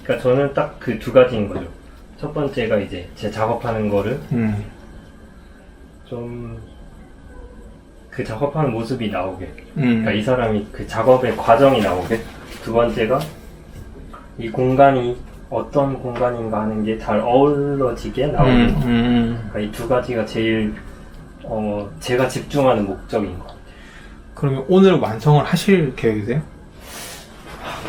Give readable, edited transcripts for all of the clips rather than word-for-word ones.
그러니까 저는 딱 그 두 가지인 거죠. 첫 번째가 이제 제 작업하는 거를 좀 그 작업하는 모습이 나오게, 그러니까 이 사람이 그 작업의 과정이 나오게. 두 번째가 이 공간이 어떤 공간인가 하는 게 잘 어우러지게 나오게. 그러니까 이 두 가지가 제일 제가 집중하는 목적인 것 같아요. 그러면 오늘 완성을 하실 계획이세요?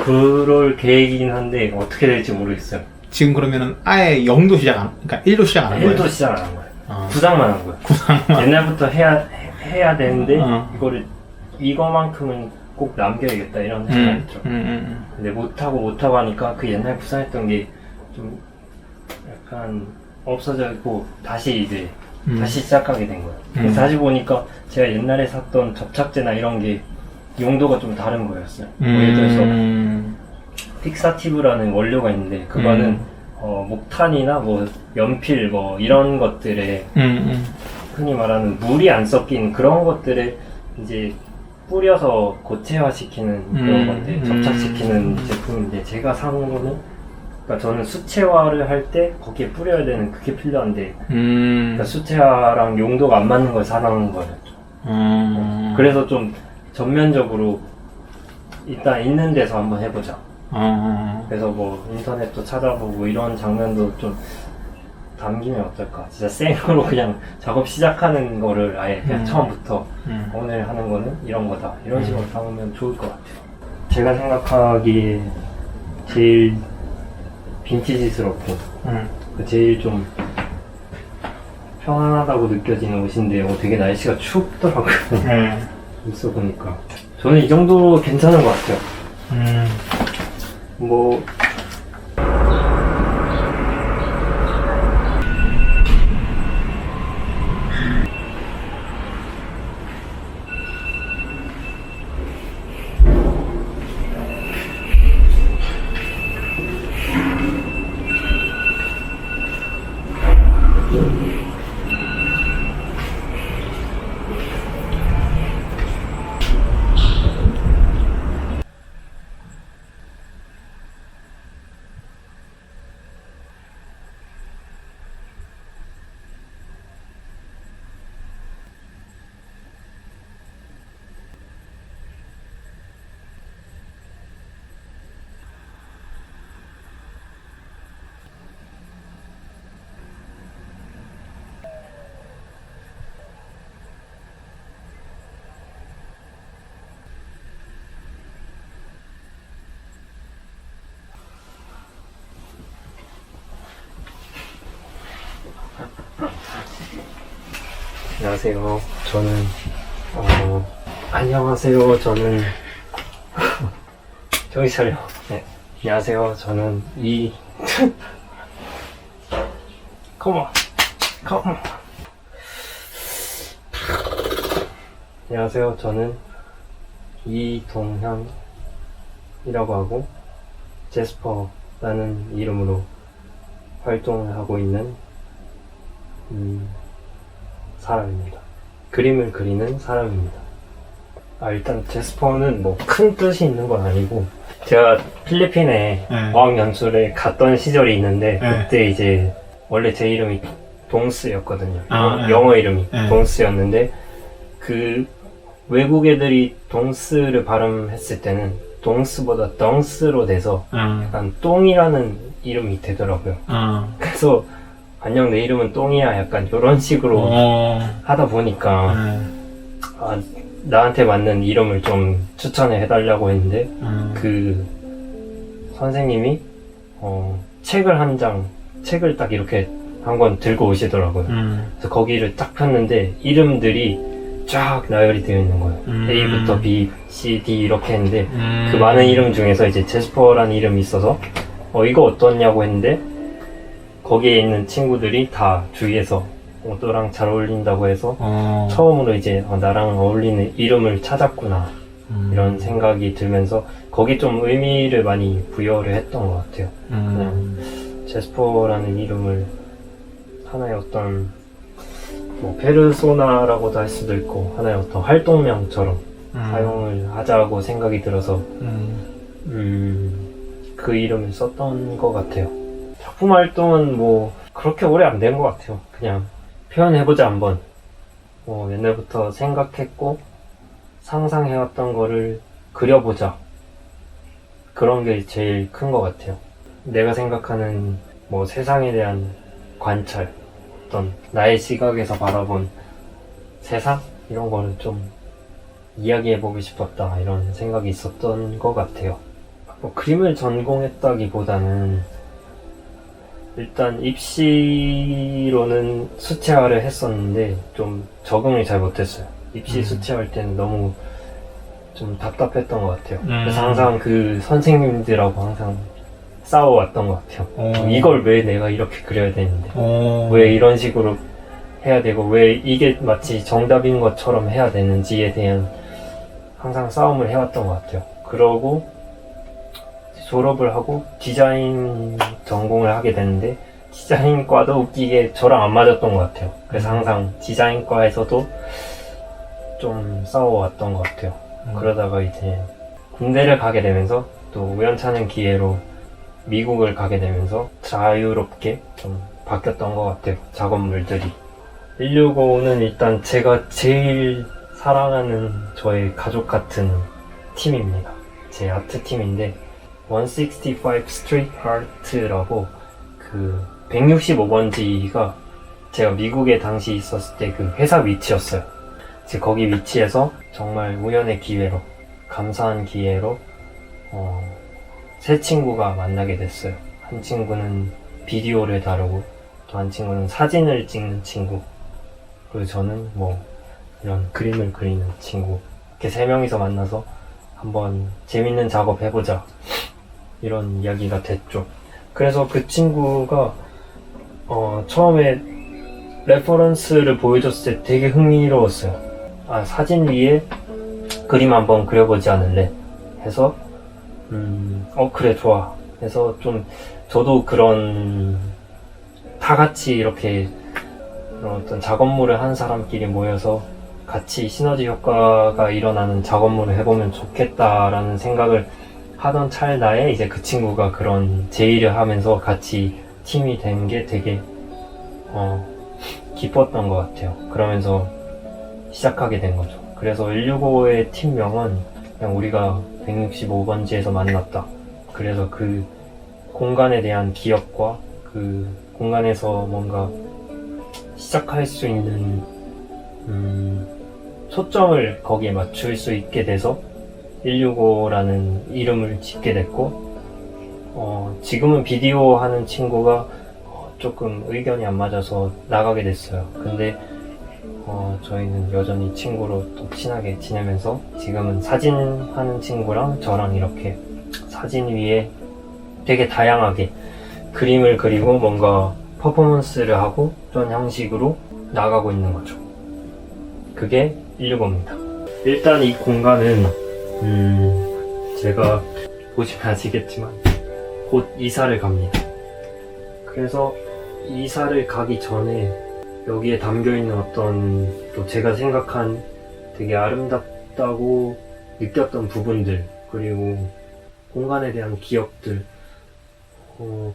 그럴 계획이긴 한데 어떻게 될지 모르겠어요. 지금 그러면은 아예 0도 시작 안, 그러니까 1도 시작 안 한 거예요? 1도 시작 안 한 거예요. 아. 구상만 한 거예요. 옛날부터 해야 되는데 이거를 이거만큼은 꼭 남겨야겠다 이런 생각이 있죠. 근데 못하고 하니까 그 옛날 구상했던 게 좀 약간 없어져 있고 다시 이제 다시 시작하게 된 거예요. 그래서 다시 보니까 제가 옛날에 샀던 접착제나 이런 게 용도가 좀 다른 거였어요. 예를 들어서 픽사티브라는 원료가 있는데 그거는 목탄이나 뭐 연필 뭐 이런 것들에 흔히 말하는 물이 안 섞인 그런 것들을 이제 뿌려서 고체화시키는 그런 건데 접착시키는 제품인데 제가 산 거는 그러니까 저는 수채화를 할 때 거기에 뿌려야 되는 그게 필요한데 그러니까 수채화랑 용도가 안 맞는 걸 사놓은 거였죠. 그래서 좀 전면적으로 일단 있는 데서 한번 해보자. 그래서 뭐 인터넷도 찾아보고 이런 장면도 좀 담기면 어떨까. 진짜 생으로 그냥 작업 시작하는 거를 아예 그냥 처음부터 오늘 하는 거는 이런 거다 이런 식으로 담으면 좋을 것 같아요. 제가 생각하기에 제일 빈티지스럽고 제일 좀 편안하다고 느껴지는 옷인데 되게 날씨가 춥더라고요. 있어 보니까 저는 이 정도 괜찮은 것 같아요. 뭐 안녕하세요. 저는 안녕하세요. 저는 정신 차려. 네. 안녕하세요. 저는 Come on. 안녕하세요. 저는 이동현이라고 하고 제스퍼라는 이름으로 활동을 하고 있는 사람입니다. 그림을 그리는 사람입니다. 일단 제스퍼는 뭐 큰 뜻이 있는 건 아니고 제가 필리핀에 어학연수를 갔던 시절이 있는데 그때 이제 원래 제 이름이 동스였거든요. 영어 이름이 동스였는데 그 외국 애들이 동스를 발음했을 때는 동스보다 덩스로 돼서 약간 똥이라는 이름이 되더라고요. 그래서 안녕 내 이름은 똥이야 약간 이런 식으로 하다 보니까 나한테 맞는 이름을 좀 추천해 해달라고 했는데 그 선생님이 책을 딱 이렇게 한 권 들고 오시더라고요. 그래서 거기를 딱 폈는데 이름들이 쫙 나열이 되어 있는 거예요. A부터 B, C, D 이렇게 했는데 그 많은 이름 중에서 이제 제스퍼라는 이름이 있어서 이거 어떠냐고 했는데 거기에 있는 친구들이 다 주위에서 너랑 잘 어울린다고 해서 처음으로 이제 나랑 어울리는 이름을 찾았구나 이런 생각이 들면서 거기 좀 의미를 많이 부여를 했던 것 같아요. 그냥 제스퍼라는 이름을 하나의 어떤 뭐 페르소나라고도 할 수도 있고 하나의 어떤 활동명처럼 사용을 하자고 생각이 들어서 그 이름을 썼던 것 같아요. 작품 활동은 뭐 그렇게 오래 안 된 것 같아요. 그냥 표현해보자 한번. 옛날부터 생각했고 상상해왔던 거를 그려보자. 그런 게 제일 큰 것 같아요. 내가 생각하는 뭐 세상에 대한 관찰, 어떤 나의 시각에서 바라본 세상? 이런 거를 좀 이야기해보고 싶었다, 이런 생각이 있었던 것 같아요. 뭐 그림을 전공했다기보다는 일단 입시로는 수채화를 했었는데 좀 적응을 잘 못했어요. 입시 수채화할 때는 너무 좀 답답했던 것 같아요. 그래서 항상 그 선생님들하고 항상 싸워왔던 것 같아요. 이걸 왜 내가 이렇게 그려야 되는데, 왜 이런 식으로 해야 되고, 왜 이게 마치 정답인 것처럼 해야 되는지에 대한 항상 싸움을 해왔던 것 같아요. 그러고 졸업을 하고 디자인 전공을 하게 됐는데, 디자인과도 웃기게 저랑 안 맞았던 것 같아요. 그래서 항상 디자인과에서도 좀 싸워왔던 것 같아요. 그러다가 이제 군대를 가게 되면서 또 우연찮은 기회로 미국을 가게 되면서 자유롭게 좀 바뀌었던 것 같아요. 작업물들이. 165는 일단 제가 제일 사랑하는 저의 가족 같은 팀입니다. 제 아트 팀인데 165 Street Art라고 그 165번지가 제가 미국에 당시 있었을 때 그 회사 위치였어요. 제가 거기 위치에서 정말 우연의 기회로, 감사한 기회로 세 친구가 만나게 됐어요. 한 친구는 비디오를 다루고 또 한 친구는 사진을 찍는 친구, 그리고 저는 뭐 이런 그림을 그리는 친구, 이렇게 세 명이서 만나서 한번 재밌는 작업 해보자, 이런 이야기가 됐죠. 그래서 그 친구가 처음에 레퍼런스를 보여줬을 때 되게 흥미로웠어요. 사진 위에 그림 한번 그려보지 않을래? 해서 그래, 좋아. 해서 좀 저도 그런 다 같이 이렇게 어떤 작업물을 한 사람끼리 모여서 같이 시너지 효과가 일어나는 작업물을 해보면 좋겠다라는 생각을 하던 찰나에 이제 그 친구가 그런 제의를 하면서 같이 팀이 된 게 되게 기뻤던 것 같아요. 그러면서 시작하게 된 거죠. 그래서 165의 팀명은 그냥 우리가 165번지에서 만났다. 그래서 그 공간에 대한 기억과 그 공간에서 뭔가 시작할 수 있는 초점을 거기에 맞출 수 있게 돼서 165라는 이름을 짓게 됐고, 지금은 비디오 하는 친구가 조금 의견이 안 맞아서 나가게 됐어요. 근데 저희는 여전히 친구로 또 친하게 지내면서 지금은 사진 하는 친구랑 저랑 이렇게 사진 위에 되게 다양하게 그림을 그리고 뭔가 퍼포먼스를 하고 그런 형식으로 나가고 있는 거죠. 그게 165입니다. 일단 이 공간은 제가 보시면 아시겠지만 곧 이사를 갑니다. 그래서 이사를 가기 전에 여기에 담겨있는 어떤 또 제가 생각한 되게 아름답다고 느꼈던 부분들, 그리고 공간에 대한 기억들,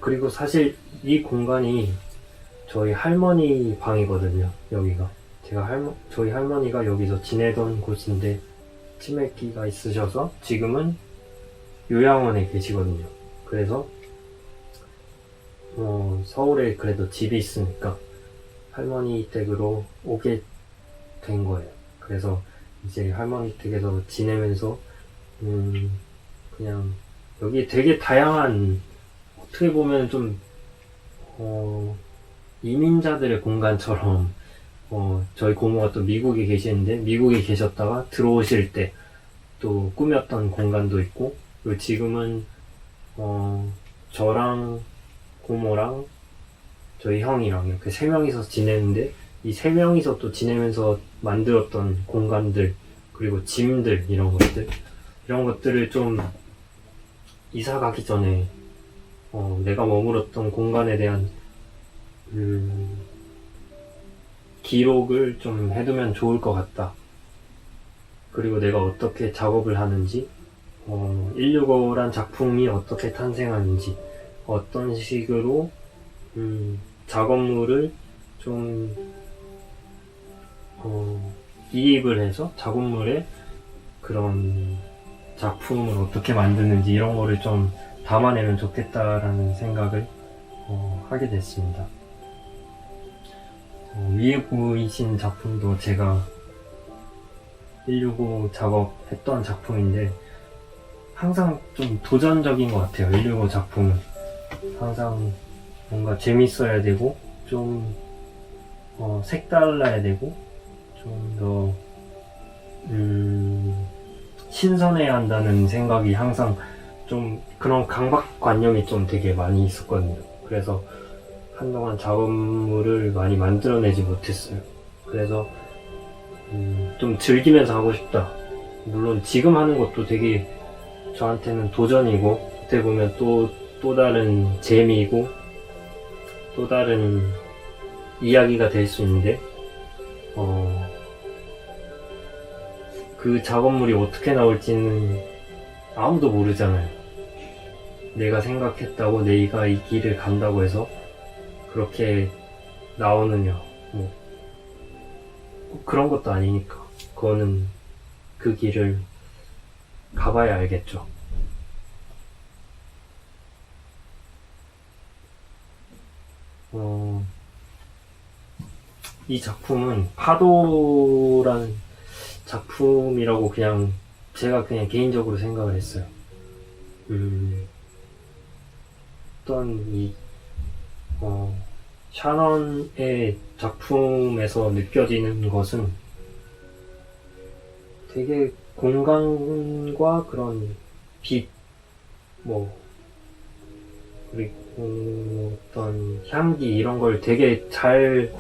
그리고 사실 이 공간이 저희 할머니 방이거든요. 여기가 저희 할머니가 여기서 지내던 곳인데 치매기가 있으셔서 지금은 요양원에 계시거든요. 그래서 서울에 그래도 집이 있으니까 할머니 댁으로 오게 된 거예요. 그래서 이제 할머니 댁에서 지내면서 그냥 여기 되게 다양한, 어떻게 보면 좀 이민자들의 공간처럼, 저희 고모가 또 미국에 계시는데 미국에 계셨다가 들어오실 때 또 꾸몄던 공간도 있고, 그리고 지금은 저랑 고모랑 저희 형이랑 이렇게 세 명이서 지내는데, 이 세 명이서 또 지내면서 만들었던 공간들, 그리고 짐들, 이런 것들을 좀 이사 가기 전에 내가 머물었던 공간에 대한 기록을 좀 해두면 좋을 것 같다. 그리고 내가 어떻게 작업을 하는지, 165란 작품이 어떻게 탄생하는지, 어떤 식으로 작업물을 좀 이입을 해서 작업물에 그런 작품을 어떻게 만드는지 이런 거를 좀 담아내면 좋겠다라는 생각을 하게 됐습니다. 위에 보이신 작품도 제가 165 작업했던 작품인데 항상 좀 도전적인 것 같아요. 165 작품은 항상 뭔가 재밌어야 되고 좀 색달라야 되고 좀 더 신선해야 한다는 생각이 항상 좀 그런 강박관념이 좀 되게 많이 있었거든요. 그래서 한동안 작업물을 많이 만들어내지 못했어요. 그래서 좀 즐기면서 하고 싶다. 물론 지금 하는 것도 되게 저한테는 도전이고 어떻게 보면 또 다른 재미이고 또 다른 이야기가 될 수 있는데 그 작업물이 어떻게 나올지는 아무도 모르잖아요. 내가 생각했다고 내가 이 길을 간다고 해서 그렇게 나오느냐 뭐 꼭 그런 것도 아니니까 그거는 그 길을 가봐야 알겠죠. 이 작품은 파도라는 작품이라고 그냥 제가 그냥 개인적으로 생각을 했어요. 어떤 이 샤넌의 작품에서 느껴지는 것은 되게 공간과 그런 빛, 그리고 어떤 향기 이런 걸 되게 잘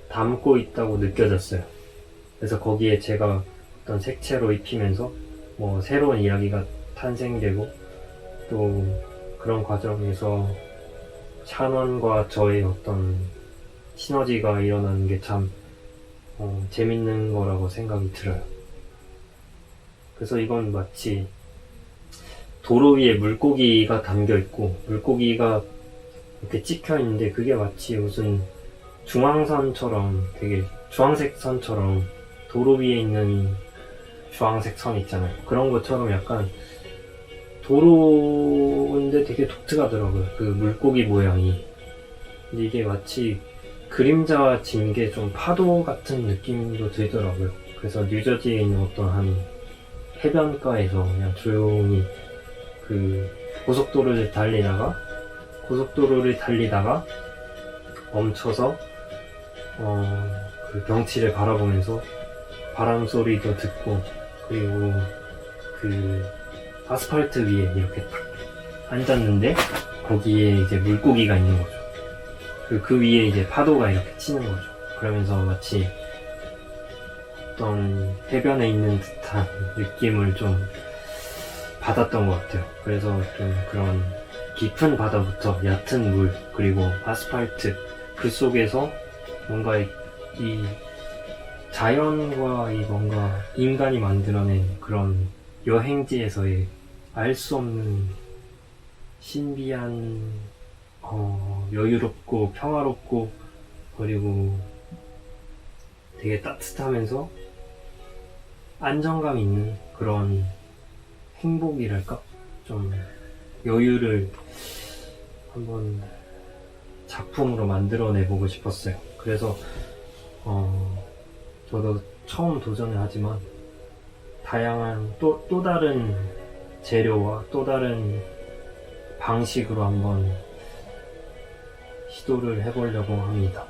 담고 있다고 느껴졌어요. 그래서 거기에 제가 어떤 색채로 입히면서 새로운 이야기가 탄생되고 또 그런 과정에서 샤넌과 저의 어떤 시너지가 일어나는 게 참 재밌는 거라고 생각이 들어요. 그래서 이건 마치 도로 위에 물고기가 담겨 있고 물고기가 이렇게 찍혀 있는데 그게 마치 무슨 중앙선처럼 되게 주황색 선처럼 도로 위에 있는 주황색 선 있잖아요. 그런 것처럼 약간 도로인데 되게 독특하더라고요. 그 물고기 모양이. 근데 이게 마치 그림자 진 게 좀 파도 같은 느낌도 들더라고요. 그래서 뉴저지에 있는 어떤 한 해변가에서 그냥 조용히 그 고속도로를 달리다가 멈춰서 그 경치를 바라보면서 바람 소리도 듣고 그리고 그 아스팔트 위에 이렇게 딱 앉았는데 거기에 이제 물고기가 있는 거죠. 그 위에 이제 파도가 이렇게 치는 거죠. 그러면서 마치 어떤 해변에 있는 듯한 느낌을 좀 받았던 것 같아요. 그래서 좀 그런 깊은 바다부터 얕은 물 그리고 아스팔트 그 속에서 뭔가 이 자연과 이 뭔가 인간이 만들어낸 그런 여행지에서의 알 수 없는 신비한 여유롭고 평화롭고 그리고 되게 따뜻하면서 안정감 있는 그런 행복이랄까? 좀 여유를 한번 작품으로 만들어내보고 싶었어요. 그래서 저도 처음 도전을 하지만 다양한 또 다른 재료와 또 다른 방식으로 한번 시도를 해보려고 합니다.